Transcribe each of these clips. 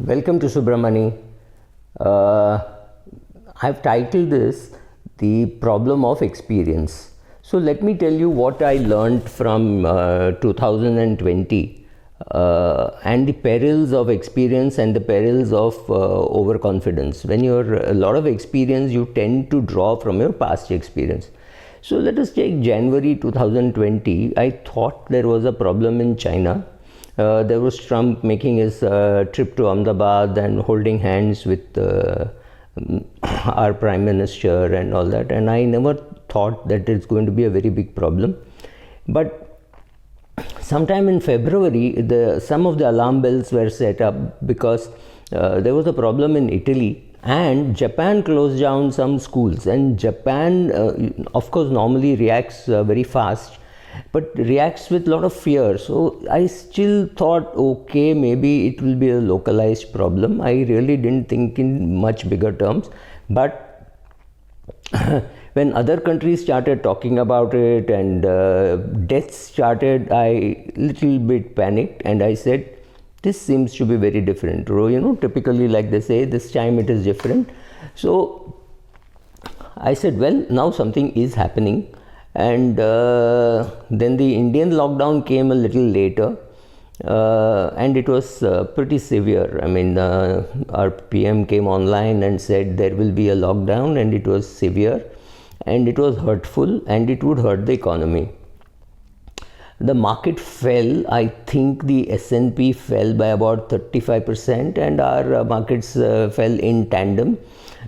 Welcome to Subramani. Uh, I've titled this The Problem of Experience. So, let me tell you what I learned from 2020 and the perils of experience and the perils of overconfidence. When you're a lot of experience, you tend to draw from your past experience. So, let us take January 2020. I thought there was a problem in China. There was Trump making his trip to Ahmedabad and holding hands with our Prime Minister and all that. And I never thought that it's going to be a very big problem. But sometime in February, some of the alarm bells were set up because there was a problem in Italy. And Japan closed down some schools. And Japan, of course, normally reacts very fast, but reacts with a lot of fear. So I still thought, okay, maybe it will be a localized problem. I really didn't think in much bigger terms. But when other countries started talking about it and deaths started, I little bit panicked and I said, this seems to be very different. Typically, like they say, this time it is different. So I said, well, now something is happening. And then the Indian lockdown came a little later, and it was pretty severe. I mean, our PM came online and said there will be a lockdown, and it was severe, and it was hurtful, and it would hurt the economy. The market fell. I think the S&P fell by about 35%, and our markets fell in tandem.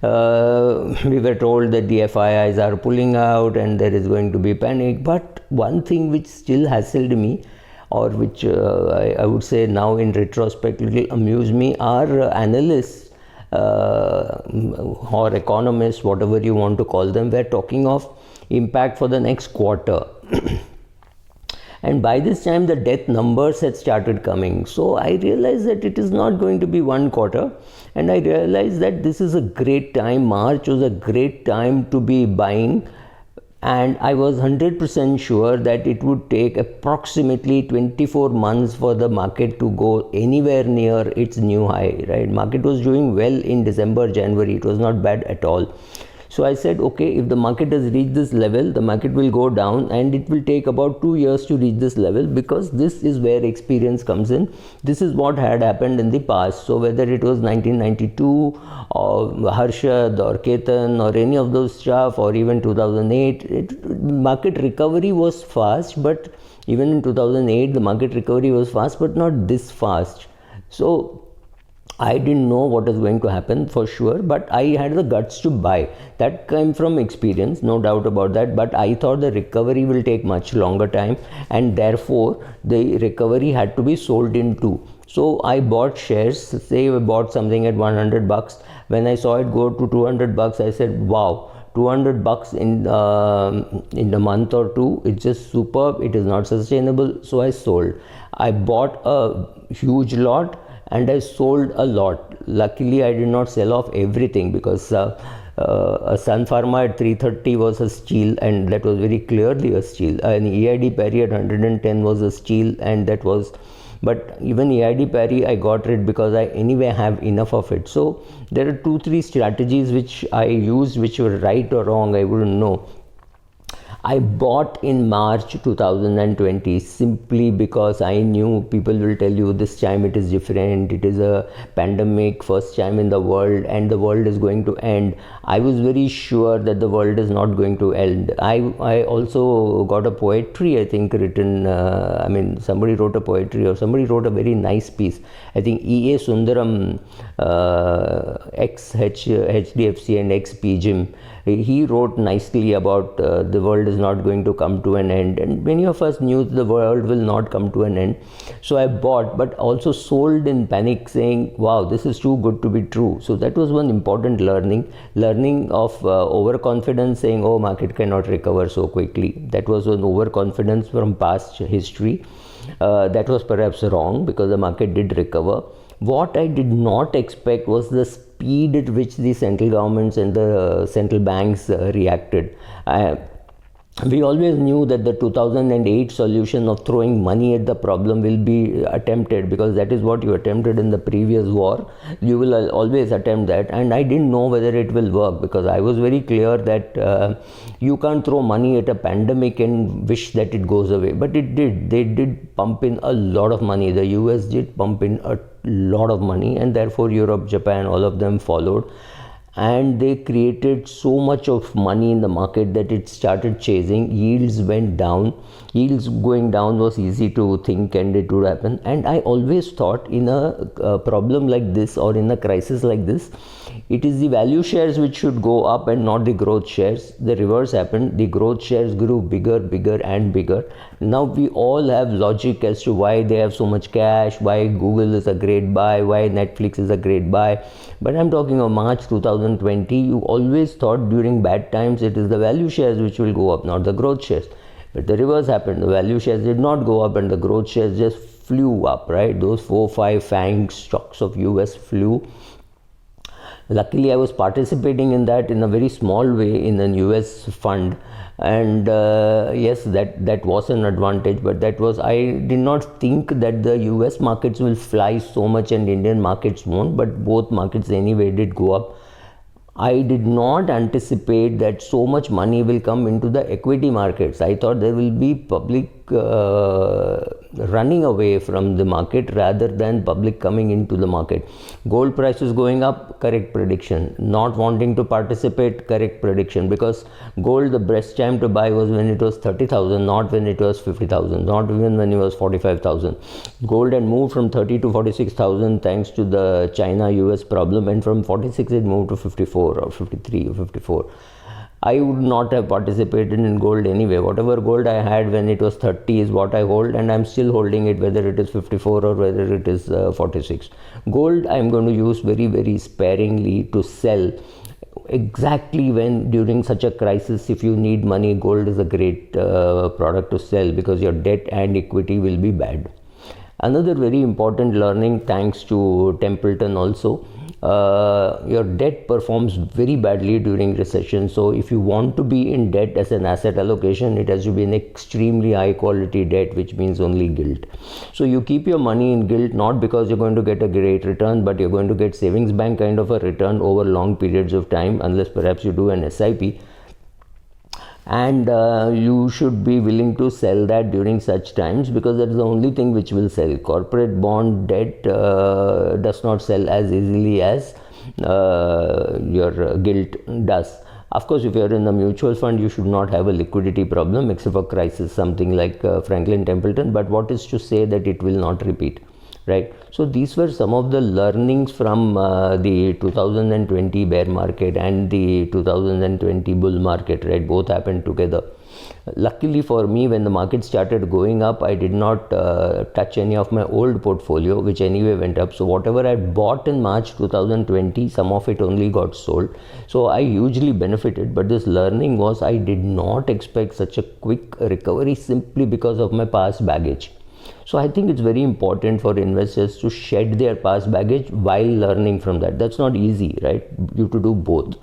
We were told that the FIIs are pulling out and there is going to be panic. But one thing which still hassled me, or which I would say now in retrospect little amused me, are analysts or economists, whatever you want to call them, were talking of impact for the next quarter. And by this time, the death numbers had started coming. So I realized that it is not going to be one quarter. And I realized that this is a great time. March was a great time to be buying. And I was 100% sure that it would take approximately 24 months for the market to go anywhere near its new high, right? Market was doing well in December, January. It was not bad at all. So I said, okay, if the market has reached this level, the market will go down and it will take about 2 years to reach this level, because this is where experience comes in. This is what had happened in the past. So whether it was 1992 or Harshad or Ketan or any of those stuff, or even 2008, market recovery was fast, but even in 2008, the market recovery was fast, but not this fast. So I didn't know what was going to happen for sure, but I had the guts to buy. That came from experience, no doubt about that. But I thought the recovery will take much longer time, and therefore the recovery had to be sold in two. So I bought shares. Say I bought something at $100. When I saw it go to $200, I said, wow, $200 in a month or two, it's just superb. It is not sustainable. So I sold. I bought a huge lot and I sold a lot. Luckily, I did not sell off everything, because a Sun Pharma at 330 was a steal, and that was very clearly a steal. An EID Parry at 110 was a steal, and that was. But even EID Parry, I got rid because I anyway have enough of it. So there are 2-3 strategies which I used, which were right or wrong, I wouldn't know. I bought in March 2020 simply because I knew people will tell you this time it is different. It is a pandemic, first time in the world, and the world is going to end. I was very sure that the world is not going to end. I also got a poetry, I think, written. Somebody wrote a poetry, or somebody wrote a very nice piece. I think E.A. Sundaram, ex-HDFC and ex-PGIM, he wrote nicely about the world is not going to come to an end, and many of us knew the world will not come to an end. So I bought, but also sold in panic, saying, wow, this is too good to be true. So that was one important learning of overconfidence, saying, oh, market cannot recover so quickly. That was an overconfidence from past history. That was perhaps wrong, because the market did recover. What I did not expect was the speed at which the central governments and the central banks reacted. we always knew that the 2008 solution of throwing money at the problem will be attempted, because that is what you attempted in the previous war. You will always attempt that, and I didn't know whether it will work, because I was very clear that you can't throw money at a pandemic and wish that it goes away. But it did. They did pump in a lot of money. The US did pump in a lot of money, and therefore Europe, Japan, all of them followed. And they created so much of money in the market that it started chasing. Yields went down. Yields going down was easy to think, and it would happen. And I always thought, in a problem like this, or in a crisis like this, it is the value shares which should go up and not the growth shares. The reverse happened. The growth shares grew bigger, bigger and bigger. Now we all have logic as to why they have so much cash, why Google is a great buy, why Netflix is a great buy. But I'm talking of March 2020. You always thought during bad times it is the value shares which will go up, not the growth shares. But the reverse happened. The value shares did not go up and the growth shares just flew up, right? Those 4-5 FANG stocks of US flew. Luckily, I was participating in that in a very small way in a US fund, and yes, that was an advantage. But that was, I did not think that the US markets will fly so much and Indian markets won't. But both markets anyway did go up. I did not anticipate that so much money will come into the equity markets. I thought there will be public running away from the market rather than public coming into the market. Gold prices going up, correct prediction. Not wanting to participate, correct prediction. Because gold, the best time to buy was when it was 30,000, not when it was 50,000, not even when it was 45,000. Gold had moved from 30 to 46,000 thanks to the China-US problem, and from 46 it moved to 54 or 53 or 54. I would not have participated in gold anyway. Whatever gold I had when it was 30 is what I hold, and I'm still holding it, whether it is 54 or whether it is 46. Gold I'm going to use very, very sparingly to sell. Exactly when during such a crisis, if you need money, gold is a great product to sell, because your debt and equity will be bad. Another very important learning, thanks to Templeton also, your debt performs very badly during recession. So if you want to be in debt as an asset allocation, it has to be an extremely high quality debt, which means only gilt. So you keep your money in gilt, not because you're going to get a great return, but you're going to get savings bank kind of a return over long periods of time, unless perhaps you do an SIP. And you should be willing to sell that during such times, because that is the only thing which will sell. Corporate bond debt does not sell as easily as your gilt does. Of course, if you are in a mutual fund, you should not have a liquidity problem, except for crisis, something like Franklin Templeton. But what is to say that it will not repeat? Right. So these were some of the learnings from the 2020 bear market and the 2020 bull market, right? Both happened together. Luckily for me, when the market started going up, I did not touch any of my old portfolio, which anyway went up. So whatever I bought in March 2020, some of it only got sold. So I hugely benefited. But this learning was, I did not expect such a quick recovery simply because of my past baggage. So I think it's very important for investors to shed their past baggage while learning from that. That's not easy, right? You have to do both.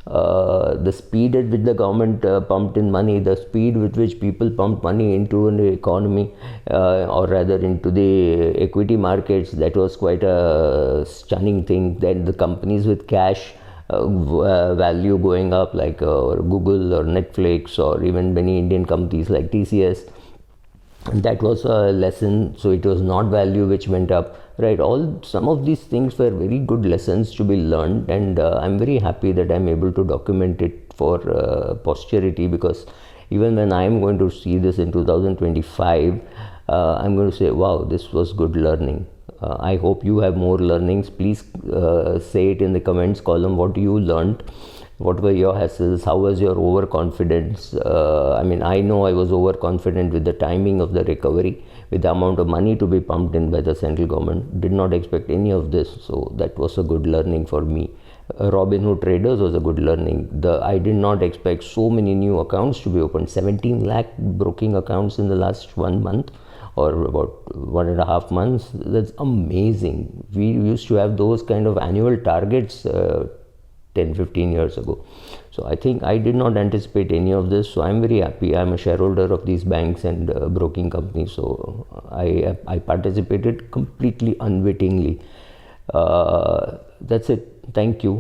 The speed at which the government pumped in money, the speed with which people pumped money into an economy, or rather into the equity markets, that was quite a stunning thing. Then the companies with cash value going up, like Google or Netflix, or even many Indian companies like TCS, and that was a lesson. So it was not value which went up, right? Some of these things were very good lessons to be learned, and I'm very happy that I'm able to document it for posterity, because even when I'm going to see this in 2025, I'm going to say, wow, this was good learning. I hope you have more learnings. Please say it in the comments column, what you learned. What were your hassles? How was your overconfidence? I mean, I know I was overconfident with the timing of the recovery, with the amount of money to be pumped in by the central government. Did not expect any of this. So that was a good learning for me. Robinhood Traders was a good learning. I did not expect so many new accounts to be opened. 17 lakh broking accounts in the last 1 month, or about 1.5 months. That's amazing. We used to have those kind of annual targets 10-15 years ago. So I think I did not anticipate any of this. So I'm very happy. I'm a shareholder of these banks and broking companies. So I participated completely unwittingly. That's it. Thank you.